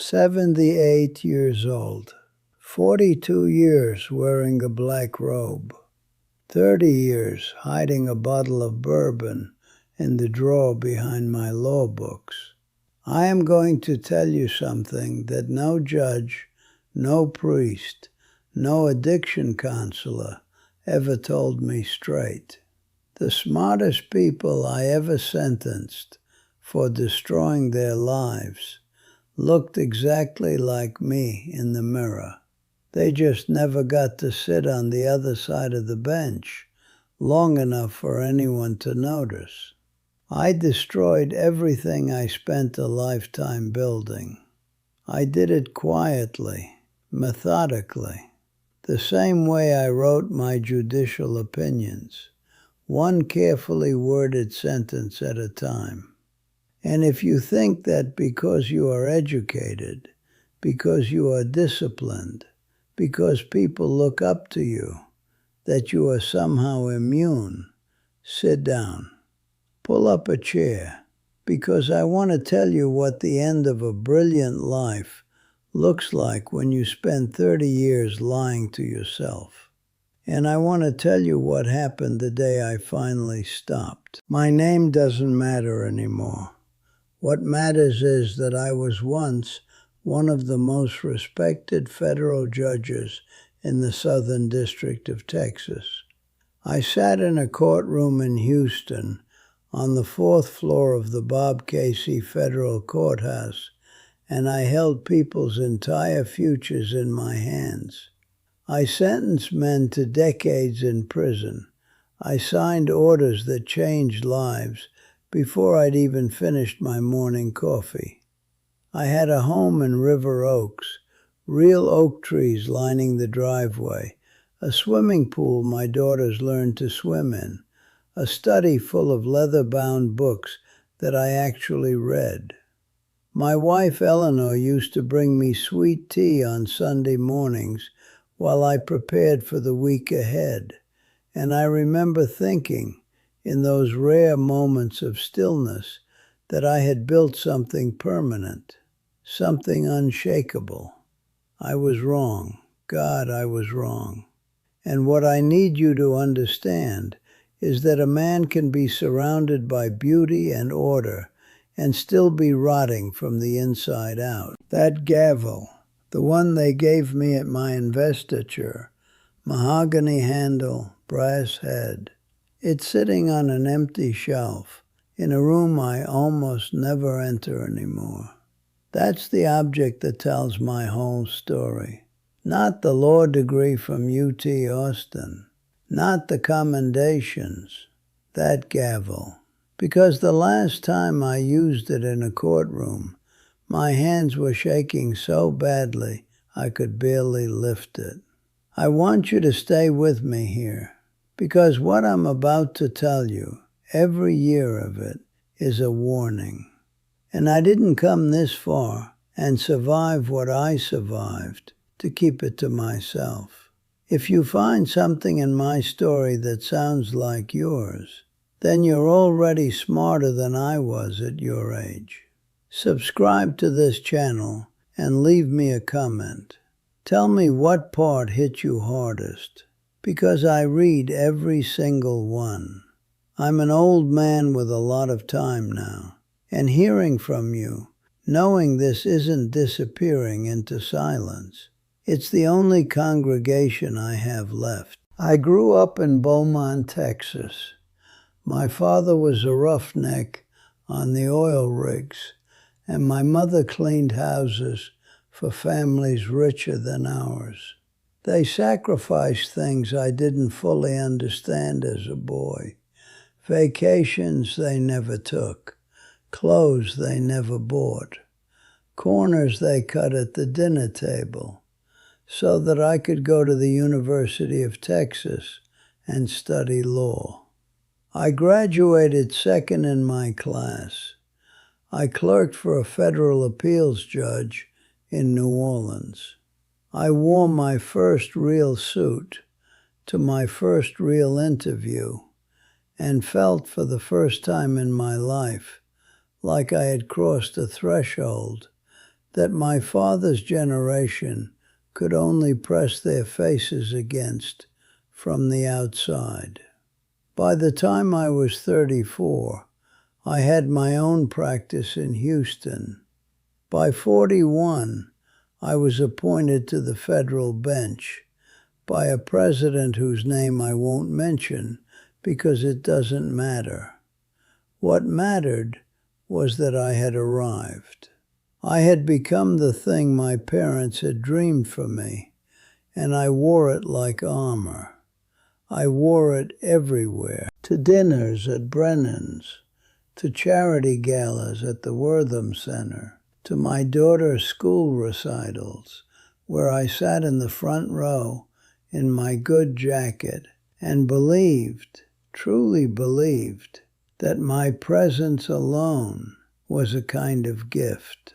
78 years old, 42 years wearing a black robe, 30 years hiding a bottle of bourbon in the drawer behind my law books. I am going to tell you something that no judge, no priest, no addiction counselor ever told me straight. The smartest people I ever sentenced for destroying their lives looked exactly like me in the mirror. They just never got to sit on the other side of the bench long enough for anyone to notice. I destroyed everything I spent a lifetime building. I did it quietly, methodically, the same way I wrote my judicial opinions, one carefully worded sentence at a time. And if you think that because you are educated, because you are disciplined, because people look up to you, that you are somehow immune, sit down. Pull up a chair, because I want to tell you what the end of a brilliant life looks like when you spend 30 years lying to yourself. And I want to tell you what happened the day I finally stopped. My name doesn't matter anymore. What matters is that I was once one of the most respected federal judges in the Southern District of Texas. I sat in a courtroom in Houston on the 4th floor of the Bob Casey Federal Courthouse, and I held people's entire futures in my hands. I sentenced men to decades in prison. I signed orders that changed lives before I'd even finished my morning coffee. I had a home in River Oaks, real oak trees lining the driveway, a swimming pool my daughters learned to swim in, a study full of leather-bound books that I actually read. My wife Eleanor used to bring me sweet tea on Sunday mornings while I prepared for the week ahead, and I remember thinking, in those rare moments of stillness, that I had built something permanent, something unshakable. I was wrong. God, I was wrong. And what I need you to understand is that a man can be surrounded by beauty and order and still be rotting from the inside out. That gavel, the one they gave me at my investiture, mahogany handle, brass head, it's sitting on an empty shelf in a room I almost never enter anymore. That's the object that tells my whole story. Not the law degree from UT Austin, not the commendations, that gavel. Because the last time I used it in a courtroom, my hands were shaking so badly I could barely lift it. I want you to stay with me here, because what I'm about to tell you, every year of it, is a warning. And I didn't come this far and survive what I survived to keep it to myself. If you find something in my story that sounds like yours, then you're already smarter than I was at your age. Subscribe to this channel and leave me a comment. Tell me what part hit you hardest, because I read every single one. I'm an old man with a lot of time now, and hearing from you, knowing this isn't disappearing into silence, it's the only congregation I have left. I grew up in Beaumont, Texas. My father was a roughneck on the oil rigs, and my mother cleaned houses for families richer than ours. They sacrificed things I didn't fully understand as a boy. Vacations they never took, clothes they never bought, corners they cut at the dinner table, so that I could go to the University of Texas and study law. I graduated second in my class. I clerked for a federal appeals judge in New Orleans. I wore my first real suit to my first real interview and felt for the first time in my life like I had crossed a threshold that my father's generation could only press their faces against from the outside. By the time I was 34, I had my own practice in Houston. By 41, I was appointed to the federal bench by a president whose name I won't mention because it doesn't matter. What mattered was that I had arrived. I had become the thing my parents had dreamed for me, and I wore it like armor. I wore it everywhere, to dinners at Brennan's, to charity galas at the Wortham Center, to my daughter's school recitals, where I sat in the front row in my good jacket and believed, truly believed, that my presence alone was a kind of gift.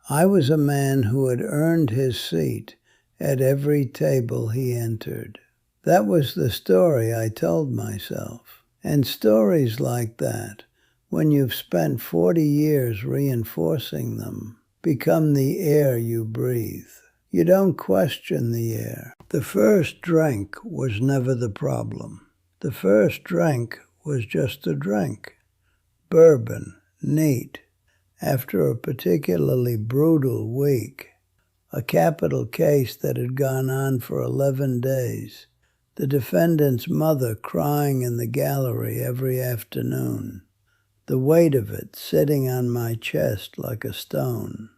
I was a man who had earned his seat at every table he entered. That was the story I told myself. And stories like that, when you've spent 40 years reinforcing them, become the air you breathe. You don't question the air. The first drink was never the problem. The first drink was just a drink. Bourbon, neat. After a particularly brutal week, a capital case that had gone on for 11 days, the defendant's mother crying in the gallery every afternoon, the weight of it sitting on my chest like a stone.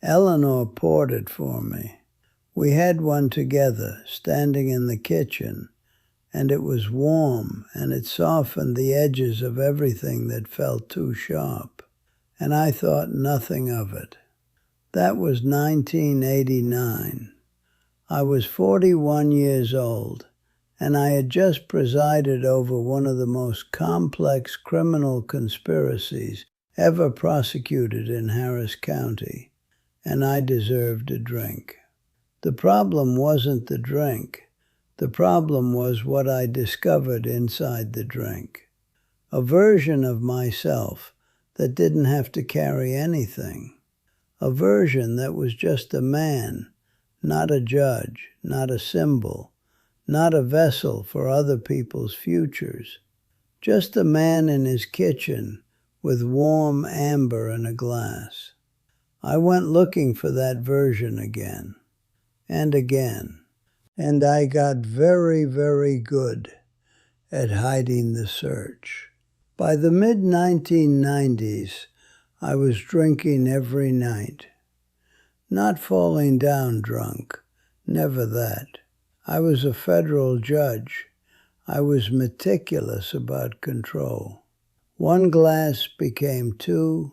Eleanor poured it for me. We had one together, standing in the kitchen, and it was warm, and it softened the edges of everything that felt too sharp, and I thought nothing of it. That was 1989. I was 41 years old, and I had just presided over one of the most complex criminal conspiracies ever prosecuted in Harris County, and I deserved a drink. The problem wasn't the drink. The problem was what I discovered inside the drink. A version of myself that didn't have to carry anything. A version that was just a man, not a judge, not a symbol, not a vessel for other people's futures. Just a man in his kitchen with warm amber in a glass. I went looking for that version again, and again, and I got very, very good at hiding the search. By the mid-1990s, I was drinking every night. Not falling down drunk, never that. I was a federal judge. I was meticulous about control. One glass became 2,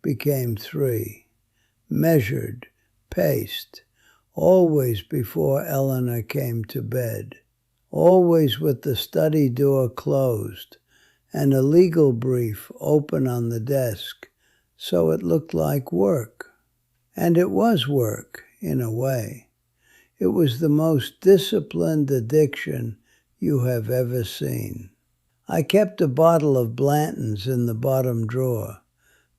became 3. Measured, paced, always before Eleanor came to bed. Always with the study door closed and a legal brief open on the desk so it looked like work. And it was work, in a way. It was the most disciplined addiction you have ever seen. I kept a bottle of Blanton's in the bottom drawer,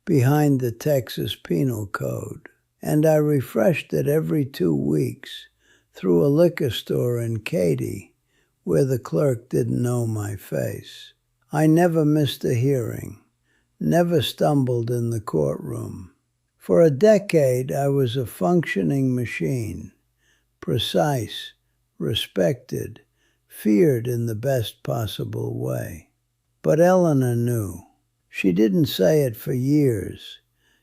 behind the Texas Penal Code, and I refreshed it every 2 weeks through a liquor store in Katy, where the clerk didn't know my face. I never missed a hearing, never stumbled in the courtroom. For a decade, I was a functioning machine, precise, respected, feared in the best possible way. But Eleanor knew. She didn't say it for years.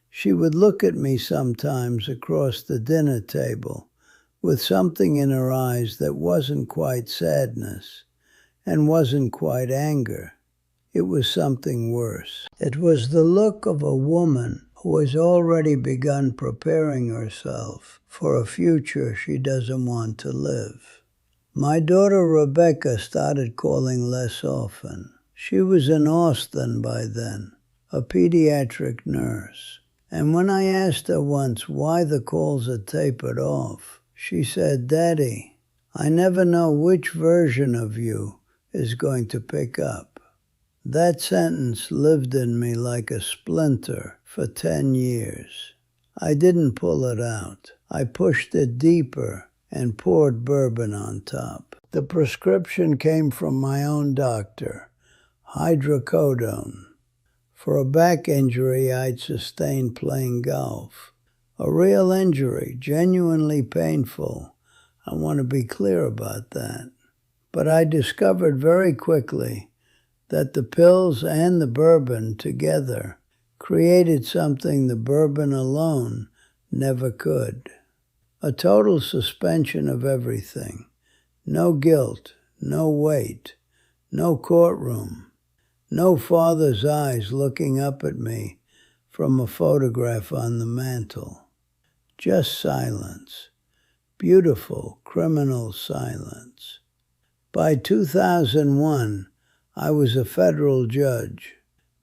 She would look at me sometimes across the dinner table with something in her eyes that wasn't quite sadness and wasn't quite anger. It was something worse. It was the look of a woman who has already begun preparing herself for a future she doesn't want to live. My daughter Rebecca started calling less often. She was in Austin by then, a pediatric nurse. And when I asked her once why the calls had tapered off, she said, "Daddy, I never know which version of you is going to pick up." That sentence lived in me like a splinter for 10 years. I didn't pull it out. I pushed it deeper and poured bourbon on top. The prescription came from my own doctor, hydrocodone, for a back injury I'd sustained playing golf. A real injury, genuinely painful. I want to be clear about that. But I discovered very quickly that the pills and the bourbon together created something the bourbon alone never could. A total suspension of everything. No guilt, no weight, no courtroom, no father's eyes looking up at me from a photograph on the mantel. Just silence. Beautiful criminal silence. By 2001, I was a federal judge,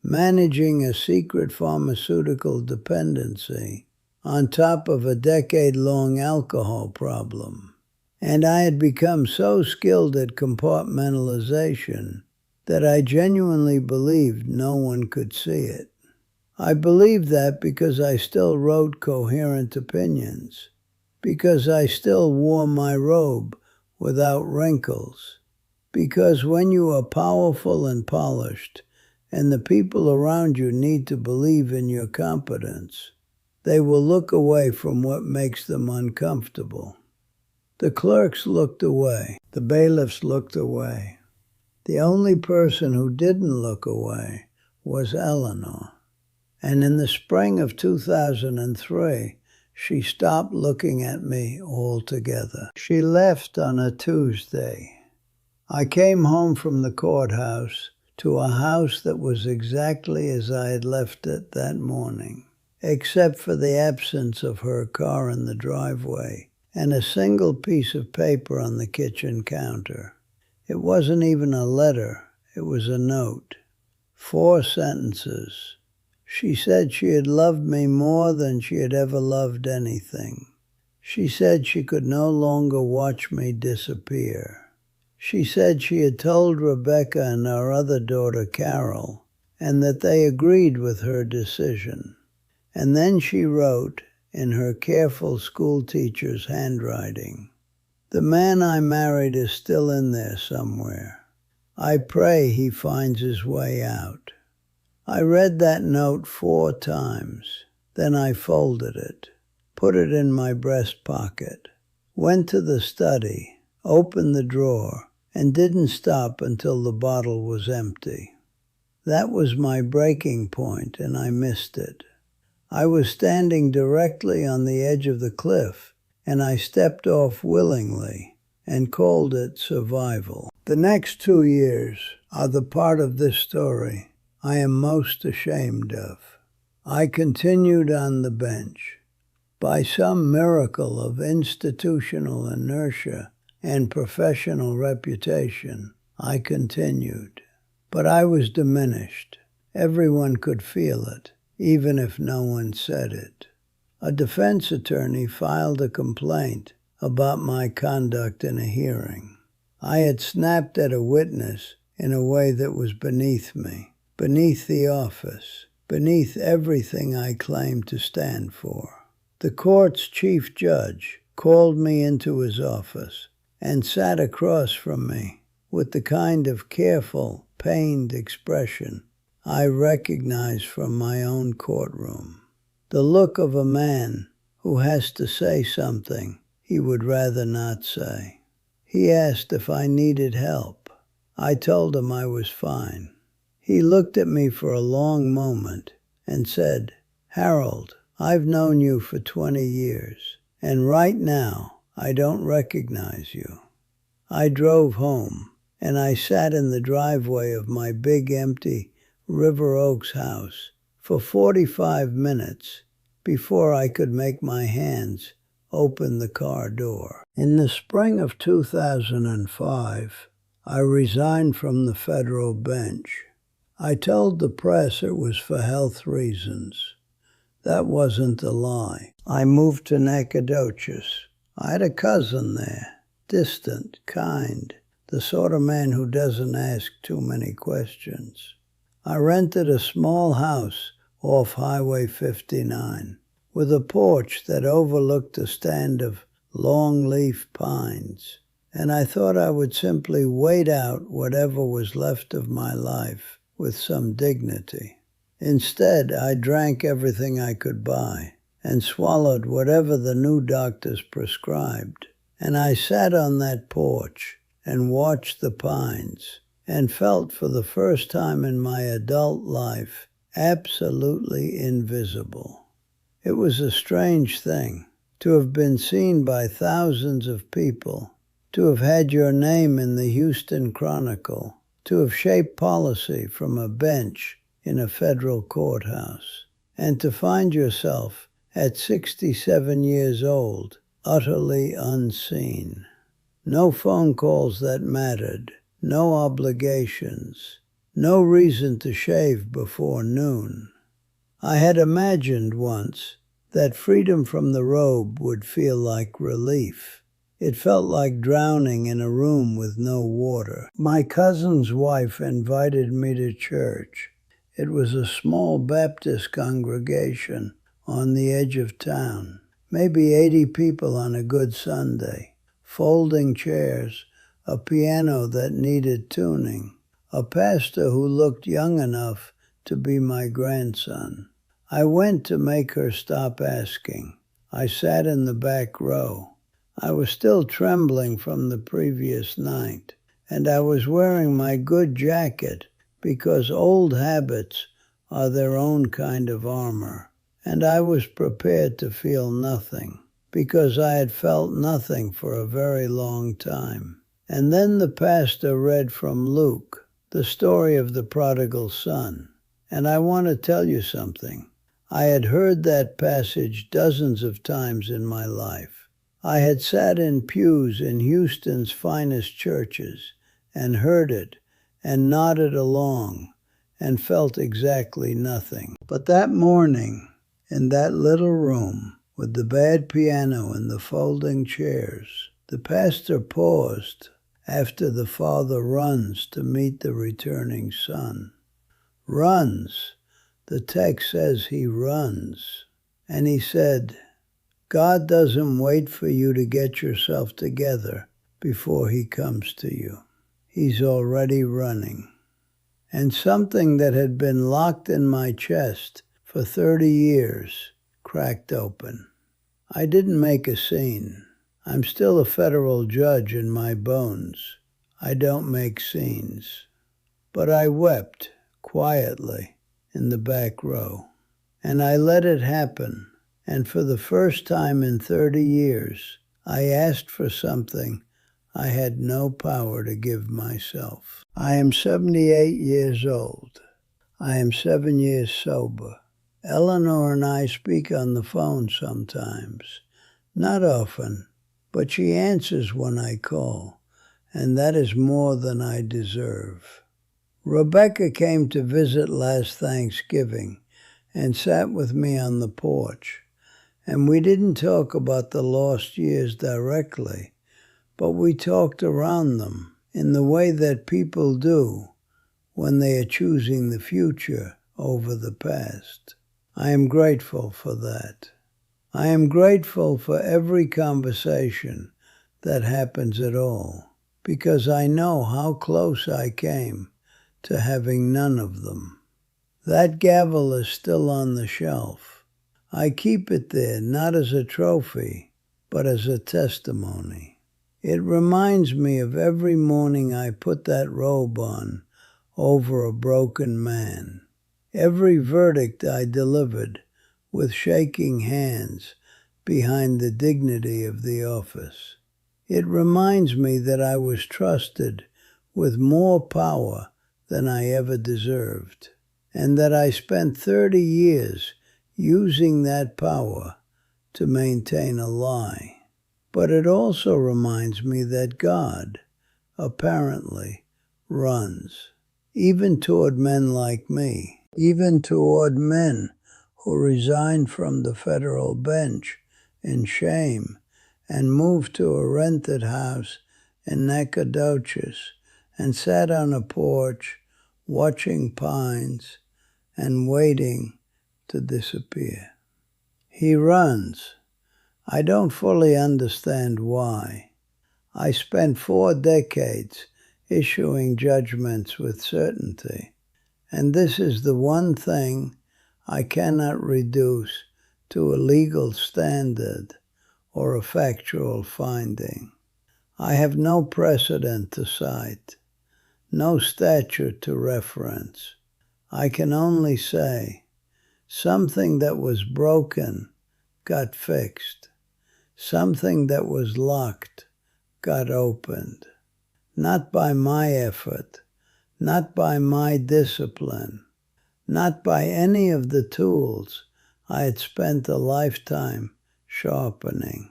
managing a secret pharmaceutical dependency on top of a decade-long alcohol problem. And I had become so skilled at compartmentalization that I genuinely believed no one could see it. I believed that because I still wrote coherent opinions, because I still wore my robe without wrinkles, because when you are powerful and polished, and the people around you need to believe in your competence, they will look away from what makes them uncomfortable. The clerks looked away. The bailiffs looked away. The only person who didn't look away was Eleanor. And in the spring of 2003, she stopped looking at me altogether. She left on a Tuesday. I came home from the courthouse to a house that was exactly as I had left it that morning, except for the absence of her car in the driveway and a single piece of paper on the kitchen counter. It wasn't even a letter, it was a note. 4 sentences. She said she had loved me more than she had ever loved anything. She said she could no longer watch me disappear. She said she had told Rebecca and our other daughter Carol, and that they agreed with her decision. And then she wrote, in her careful schoolteacher's handwriting, "The man I married is still in there somewhere. I pray he finds his way out." I read that note 4 times. Then I folded it, put it in my breast pocket, went to the study, opened the drawer, and didn't stop until the bottle was empty. That was my breaking point, and I missed it. I was standing directly on the edge of the cliff, and I stepped off willingly and called it survival. The next 2 years are the part of this story I am most ashamed of. I continued on the bench. By some miracle of institutional inertia and professional reputation, I continued. But I was diminished. Everyone could feel it, even if no one said it. A defense attorney filed a complaint about my conduct in a hearing. I had snapped at a witness in a way that was beneath me, beneath the office, beneath everything I claimed to stand for. The court's chief judge called me into his office and sat across from me with the kind of careful, pained expression I recognized from my own courtroom. The look of a man who has to say something he would rather not say. He asked if I needed help. I told him I was fine. He looked at me for a long moment and said, "Harold, I've known you for 20 years, and right now I don't recognize you." I drove home, and I sat in the driveway of my big empty River Oaks house for 45 minutes before I could make my hands open the car door. In the spring of 2005, I resigned from the federal bench. I told the press it was for health reasons. That wasn't a lie. I moved to Nacogdoches. I had a cousin there, distant, kind, the sort of man who doesn't ask too many questions. I rented a small house off Highway 59. with a porch that overlooked a stand of long-leaf pines, and I thought I would simply wait out whatever was left of my life with some dignity. Instead, I drank everything I could buy and swallowed whatever the new doctors prescribed. And I sat on that porch and watched the pines and felt for the first time in my adult life absolutely invisible. It was a strange thing to have been seen by thousands of people, to have had your name in the Houston Chronicle, to have shaped policy from a bench in a federal courthouse, and to find yourself at 67 years old, utterly unseen. No phone calls that mattered, no obligations, no reason to shave before noon. I had imagined once that freedom from the robe would feel like relief. It felt like drowning in a room with no water. My cousin's wife invited me to church. It was a small Baptist congregation on the edge of town, maybe 80 people on a good Sunday, folding chairs, a piano that needed tuning, a pastor who looked young enough to be my grandson. I went to make her stop asking. I sat in the back row. I was still trembling from the previous night, and I was wearing my good jacket because old habits are their own kind of armor. And I was prepared to feel nothing, because I had felt nothing for a very long time. And then the pastor read from Luke, the story of the prodigal son. And I want to tell you something. I had heard that passage dozens of times in my life. I had sat in pews in Houston's finest churches and heard it and nodded along and felt exactly nothing. But that morning, in that little room with the bad piano and the folding chairs, the pastor paused after the father runs to meet the returning son. Runs. The text says he runs. And he said, God doesn't wait for you to get yourself together before he comes to you. He's already running. And something that had been locked in my chest for 30 years cracked open. I didn't make a scene. I'm still a federal judge in my bones. I don't make scenes. But I wept quietly in the back row. And I let it happen. And for the first time in 30 years, I asked for something I had no power to give myself. I am 78 years old. I am 7 years sober. Eleanor and I speak on the phone sometimes. Not often, but she answers when I call, and that is more than I deserve. Rebecca came to visit last Thanksgiving and sat with me on the porch, and we didn't talk about the lost years directly, but we talked around them in the way that people do when they are choosing the future over the past. I am grateful for that. I am grateful for every conversation that happens at all, because I know how close I came to having none of them. That gavel is still on the shelf. I keep it there not as a trophy, but as a testimony. It reminds me of every morning I put that robe on over a broken man, every verdict I delivered with shaking hands behind the dignity of the office. It reminds me that I was trusted with more power than I ever deserved, and that I spent 30 years using that power to maintain a lie. But it also reminds me that God, apparently, runs, even toward men like me, even toward men who resigned from the federal bench in shame and moved to a rented house in Nacogdoches and sat on a porch watching pines and waiting to disappear. He runs. I don't fully understand why. I spent 4 decades issuing judgments with certainty, and this is the one thing I cannot reduce to a legal standard or a factual finding. I have no precedent to cite, no statute to reference. I can only say something that was broken got fixed. Something that was locked got opened. Not by my effort, not by my discipline, not by any of the tools I had spent a lifetime sharpening.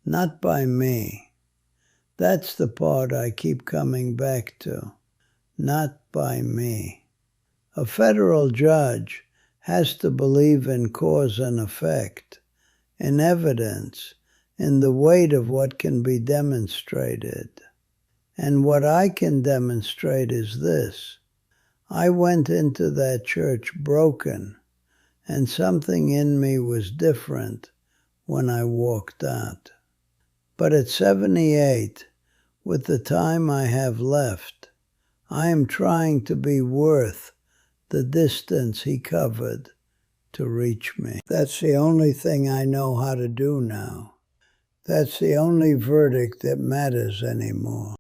Not by me. That's the part I keep coming back to. Not by me. A federal judge has to believe in cause and effect, in evidence, in the weight of what can be demonstrated. And what I can demonstrate is this. I went into that church broken, and something in me was different when I walked out. But at 78, with the time I have left, I am trying to be worth the distance he covered to reach me. That's the only thing I know how to do now. That's the only verdict that matters anymore.